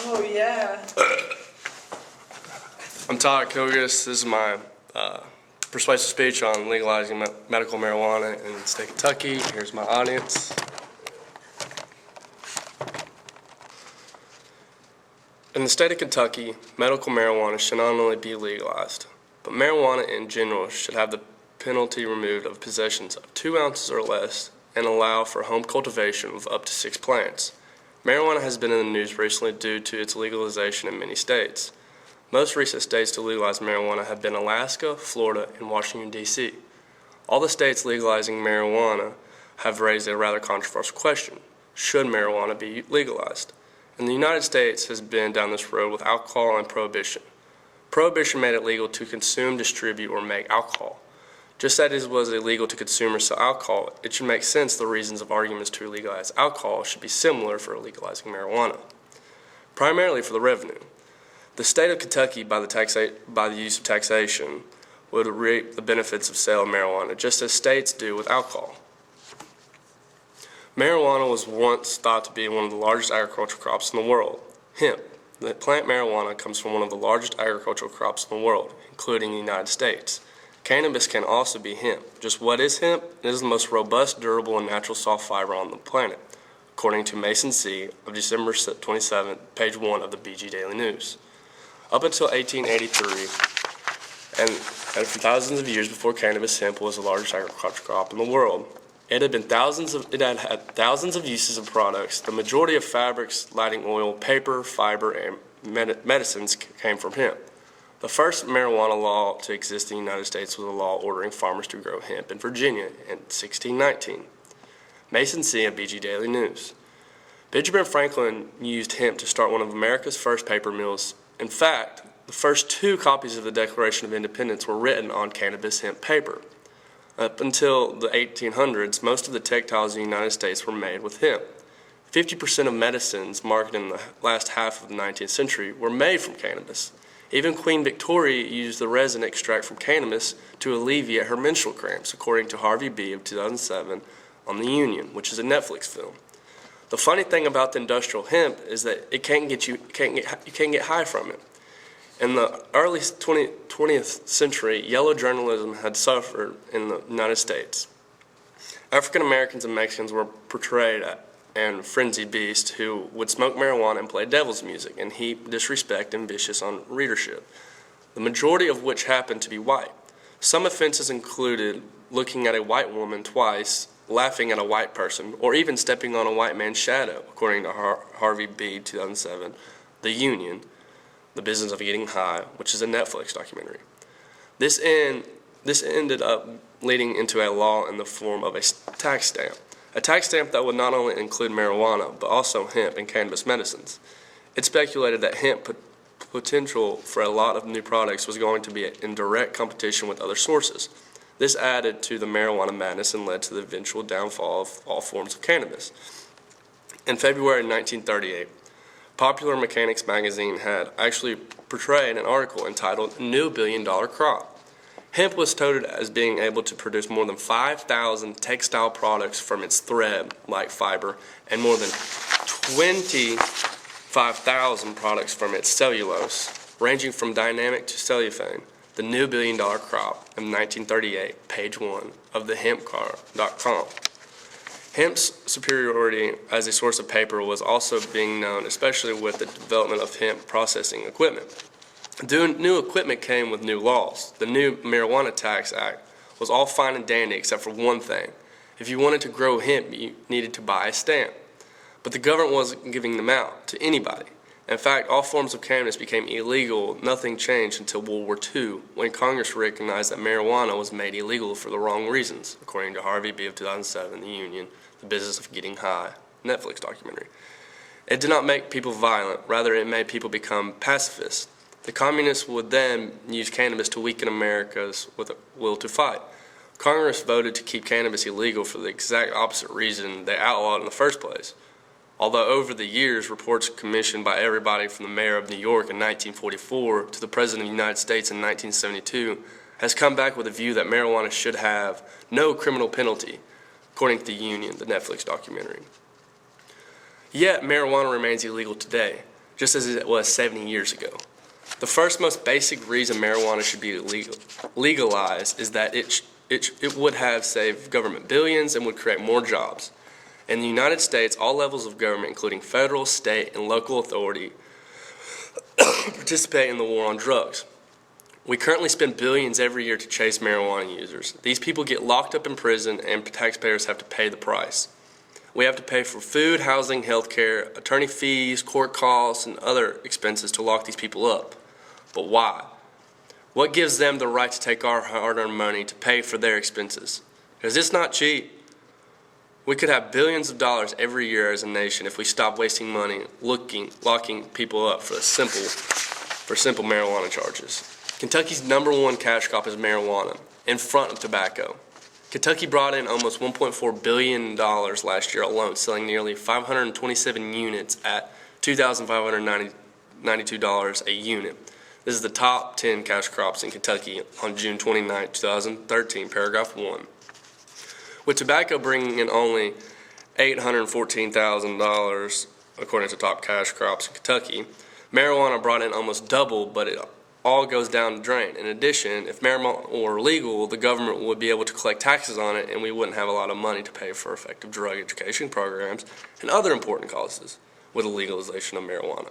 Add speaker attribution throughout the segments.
Speaker 1: Oh, yeah.
Speaker 2: I'm Todd Kilgus. This is my persuasive speech on legalizing medical marijuana in the state of Kentucky. Here's my audience. In the state of Kentucky, medical marijuana should not only be legalized, but marijuana in general should have the penalty removed of possessions of 2 ounces or less and allow for home cultivation of up to 6 plants. Marijuana has been in the news recently due to its legalization in many states. Most recent states to legalize marijuana have been Alaska, Florida, and Washington, D.C. All the states legalizing marijuana have raised a rather controversial question: should marijuana be legalized? And the United States has been down this road with alcohol and prohibition. Prohibition made it legal to consume, distribute, or make alcohol. Just as it was illegal to consume or sell alcohol, it should make sense the reasons of arguments to legalize alcohol should be similar for legalizing marijuana. Primarily for the revenue. The state of Kentucky, by the use of taxation, would reap the benefits of sale of marijuana, just as states do with alcohol. Marijuana was once thought to be one of the largest agricultural crops in the world. Hemp. The plant marijuana comes from one of the largest agricultural crops in the world, including the United States. Cannabis can also be hemp. Just what is hemp? It is the most robust, durable, and natural soft fiber on the planet, according to Mason C. of December 27, page 1 of the BG Daily News. Up until 1883, and for thousands of years before cannabis, hemp was the largest agricultural crop in the world. It had had thousands of uses of products. The majority of fabrics, lighting oil, paper, fiber, and medicines came from hemp. The first marijuana law to exist in the United States was a law ordering farmers to grow hemp in Virginia in 1619. Mason C. of BG Daily News. Benjamin Franklin used hemp to start one of America's first paper mills. In fact, the first 2 copies of the Declaration of Independence were written on cannabis hemp paper. Up until the 1800s, most of the textiles in the United States were made with hemp. 50% of medicines marketed in the last half of the 19th century were made from cannabis. Even Queen Victoria used the resin extract from cannabis to alleviate her menstrual cramps, according to Harvey B. of 2007 on The Union, which is a Netflix film. The funny thing about the industrial hemp is that you can't get high from it. In the early 20th century, yellow journalism had suffered in the United States. African Americans and Mexicans were portrayed as frenzied beasts who would smoke marijuana and play devil's music and heap disrespect and vicious on readership, the majority of which happened to be white. Some offenses included looking at a white woman twice, laughing at a white person, or even stepping on a white man's shadow, according to Harvey B. 2007, The Union, The Business of Getting High, which is a Netflix documentary. This ended up leading into a law in the form of a tax stamp that would not only include marijuana, but also hemp and cannabis medicines. It speculated that hemp potential for a lot of new products was going to be in direct competition with other sources. This added to the marijuana madness and led to the eventual downfall of all forms of cannabis. In February 1938, Popular Mechanics magazine had actually portrayed an article entitled "New $1 Billion Crop." Hemp was touted as being able to produce more than 5,000 textile products from its thread-like fiber and more than 25,000 products from its cellulose, ranging from dynamic to cellophane. The New $1 Billion Crop of 1938, page 1 of thehempcar.com. Hemp's superiority as a source of paper was also being known, especially with the development of hemp processing equipment. New equipment came with new laws. The new Marijuana Tax Act was all fine and dandy except for one thing. If you wanted to grow hemp, you needed to buy a stamp. But the government wasn't giving them out to anybody. In fact, all forms of cannabis became illegal. Nothing changed until World War II, when Congress recognized that marijuana was made illegal for the wrong reasons, according to Harvey B. of 2007, The Union, The Business of Getting High, Netflix documentary. It did not make people violent. Rather, it made people become pacifists. The communists would then use cannabis to weaken America's will to fight. Congress voted to keep cannabis illegal for the exact opposite reason they outlawed it in the first place. Although over the years, reports commissioned by everybody from the mayor of New York in 1944 to the President of the United States in 1972 has come back with a view that marijuana should have no criminal penalty, according to The Union, the Netflix documentary. Yet marijuana remains illegal today. just as it was 70 years ago. The first most basic reason marijuana should be legalized is that it would have saved government billions and would create more jobs. In the United States, all levels of government, including federal, state, and local authority, participate in the war on drugs. We currently spend billions every year to chase marijuana users. These people get locked up in prison, and taxpayers have to pay the price. We have to pay for food, housing, health care, attorney fees, court costs, and other expenses to lock these people up. But why? What gives them the right to take our hard-earned money to pay for their expenses? Because it's not cheap. We could have billions of dollars every year as a nation if we stop wasting money locking people up for simple marijuana charges. Kentucky's #1 cash crop is marijuana, in front of tobacco. Kentucky brought in almost $1.4 billion last year alone, selling nearly 527 units at $2,592 a unit. This is the top 10 cash crops in Kentucky on June 29, 2013, paragraph 1. With tobacco bringing in only $814,000, according to top cash crops in Kentucky, marijuana brought in almost double, but it all goes down the drain. In addition, if marijuana were legal, the government would be able to collect taxes on it, and we wouldn't have a lot of money to pay for effective drug education programs and other important causes with the legalization of marijuana.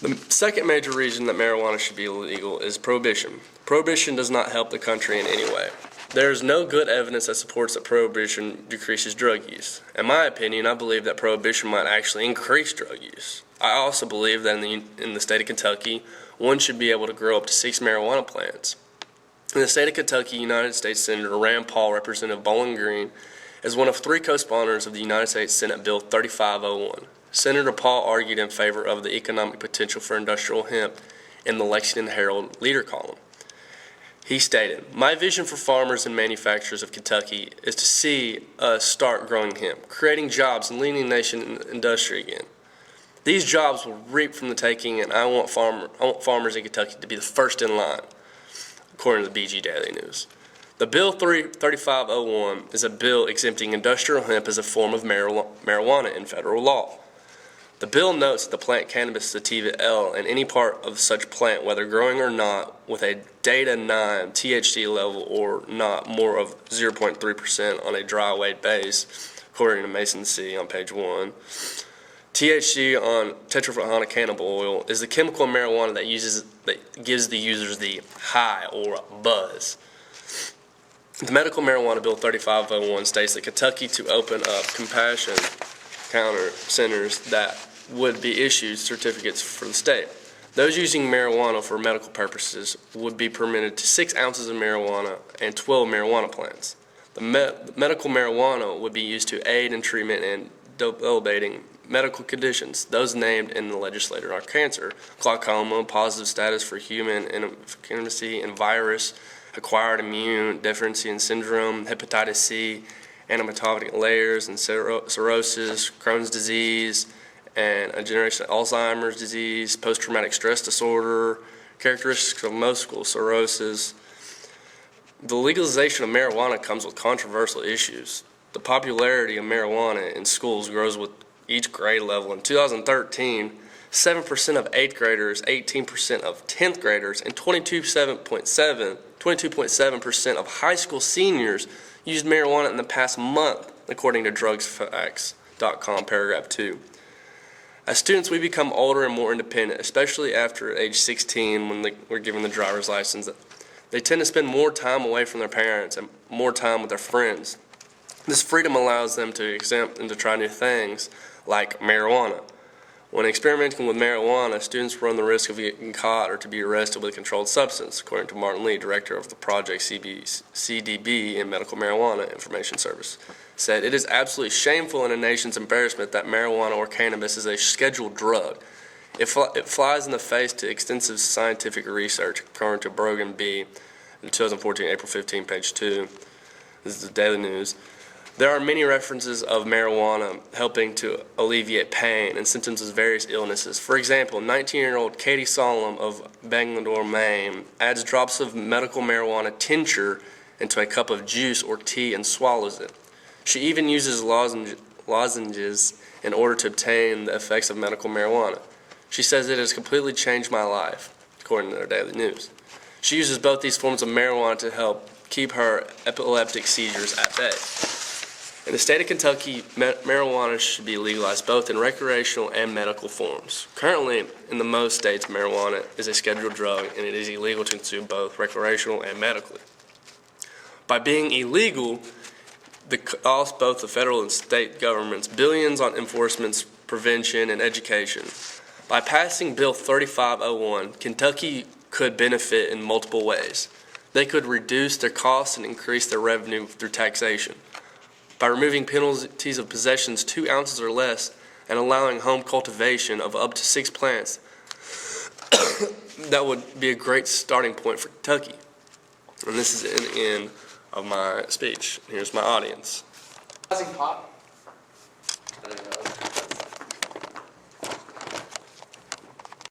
Speaker 2: The second major reason that marijuana should be illegal is prohibition. Prohibition does not help the country in any way. There is no good evidence that supports that prohibition decreases drug use. In my opinion, I believe that prohibition might actually increase drug use. I also believe that in the state of Kentucky, one should be able to grow up to 6 marijuana plants. In the state of Kentucky, United States Senator Rand Paul, Representative Bowling Green, is one of 3 co-sponsors of the United States Senate Bill 3501. Senator Paul argued in favor of the economic potential for industrial hemp in the Lexington Herald leader column. He stated, "My vision for farmers and manufacturers of Kentucky is to see us start growing hemp, creating jobs and leading the nation in industry again. These jobs will reap from the taking, and I want farmers in Kentucky to be the first in line," according to the BG Daily News. The Bill 3501 is a bill exempting industrial hemp as a form of marijuana in federal law. The bill notes that the plant cannabis sativa L and any part of such plant, whether growing or not, with a Data 9 THC level or not more of 0.3% on a dry weight base, according to Mason C. on page 1. THC on tetrahydrocannabinol cannabis oil is the chemical in marijuana that gives the users the high or buzz. The Medical Marijuana Bill 3501 states that Kentucky to open up compassion counter centers that would be issued certificates for the state. Those using marijuana for medical purposes would be permitted to 6 ounces of marijuana and 12 marijuana plants. The medical marijuana would be used to aid in treatment and debilitating medical conditions. Those named in the legislature are cancer, glaucoma, positive status for human infancy and virus, acquired immune deficiency and syndrome, hepatitis C, antimitotic layers and cirrhosis, Crohn's disease, and a generation of Alzheimer's disease, post-traumatic stress disorder, characteristics of multiple sclerosis. The legalization of marijuana comes with controversial issues. The popularity of marijuana in schools grows with each grade level. In 2013, 7% of 8th graders, 18% of 10th graders, and 22.7% of high school seniors used marijuana in the past month, according to drugsfacts.com, paragraph 2. As students, we become older and more independent, especially after age 16 when we're given the driver's license. They tend to spend more time away from their parents and more time with their friends. This freedom allows them to exempt and to try new things, like marijuana. When experimenting with marijuana, students run the risk of getting caught or to be arrested with a controlled substance, according to Martin Lee, director of the Project CDB in Medical Marijuana Information Service. Said, "It is absolutely shameful and a nation's embarrassment that marijuana or cannabis is a scheduled drug. It flies in the face to extensive scientific research," according to Brogan B. in 2014, April 15, page 2. This is the Daily News. There are many references of marijuana helping to alleviate pain and symptoms of various illnesses. For example, 19-year-old Katie Solomon of Bangor, Maine, adds drops of medical marijuana tincture into a cup of juice or tea and swallows it. She even uses lozenges in order to obtain the effects of medical marijuana. She says it has completely changed my life, according to their daily news. She uses both these forms of marijuana to help keep her epileptic seizures at bay. In the state of Kentucky, marijuana should be legalized both in recreational and medical forms. Currently, in the most states, marijuana is a scheduled drug, and it is illegal to consume both recreational and medically. By being illegal, it costs both the federal and state governments billions on enforcement, prevention, and education. By passing Bill 3501, Kentucky could benefit in multiple ways. They could reduce their costs and increase their revenue through taxation. By removing penalties of possessions 2 ounces or less and allowing home cultivation of up to 6 plants, that would be a great starting point for Kentucky. And this is the end of my speech. Here's my audience.
Speaker 1: Pot?